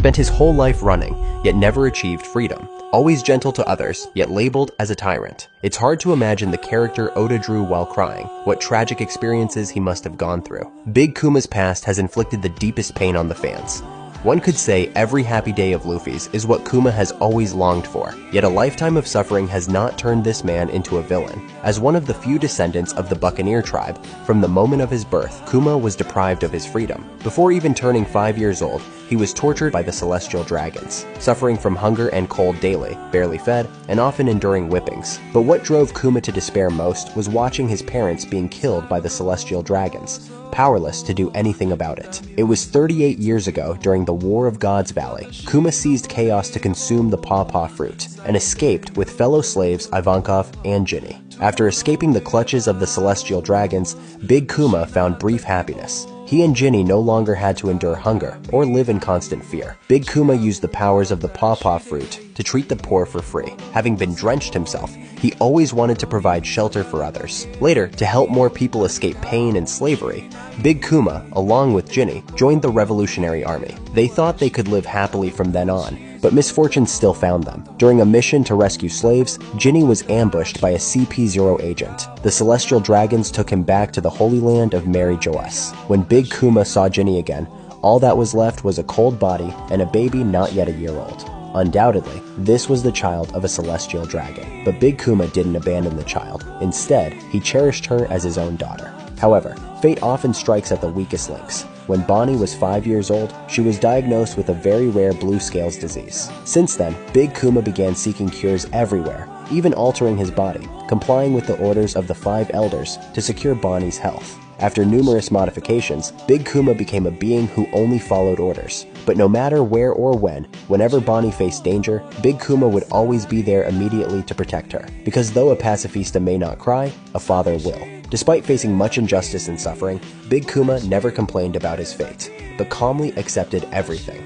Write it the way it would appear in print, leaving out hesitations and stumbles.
spent his whole life running, yet never achieved freedom. Always gentle to others, yet labeled as a tyrant. It's hard to imagine the character Oda drew while crying, what tragic experiences he must have gone through. Big Kuma's past has inflicted the deepest pain on the fans. One could say every happy day of Luffy's is what Kuma has always longed for, yet a lifetime of suffering has not turned this man into a villain. As one of the few descendants of the Buccaneer tribe, from the moment of his birth, Kuma was deprived of his freedom. Before even turning 5 years old, he was tortured by the Celestial Dragons, suffering from hunger and cold daily, barely fed, and often enduring whippings. But what drove Kuma to despair most was watching his parents being killed by the Celestial Dragons, powerless to do anything about it. It was 38 years ago, during the War of Gods Valley, Kuma seized Chaos to consume the Pawpaw fruit, and escaped with fellow slaves Ivankov and Ginny. After escaping the clutches of the Celestial Dragons, Big Kuma found brief happiness. He and Ginny no longer had to endure hunger or live in constant fear. Big Kuma used the powers of the Pawpaw fruit to treat the poor for free. Having been drenched himself, he always wanted to provide shelter for others. Later, to help more people escape pain and slavery, Big Kuma, along with Ginny, joined the Revolutionary Army. They thought they could live happily from then on, but misfortune still found them. During a mission to rescue slaves, Ginny was ambushed by a CP0 agent. The Celestial Dragons took him back to the Holy Land of Mary Joess. When Big Kuma saw Ginny again, all that was left was a cold body and a baby not yet a year old. Undoubtedly, this was the child of a Celestial Dragon. But Big Kuma didn't abandon the child. Instead, he cherished her as his own daughter. However, fate often strikes at the weakest links. When Bonnie was 5 years old, she was diagnosed with a very rare blue scales disease. Since then, Big Kuma began seeking cures everywhere, even altering his body, complying with the orders of the 5 elders to secure Bonnie's health. After numerous modifications, Big Kuma became a being who only followed orders. But no matter where or when, whenever Bonnie faced danger, Big Kuma would always be there immediately to protect her. Because though a pacifista may not cry, a father will. Despite facing much injustice and suffering, Big Kuma never complained about his fate, but calmly accepted everything.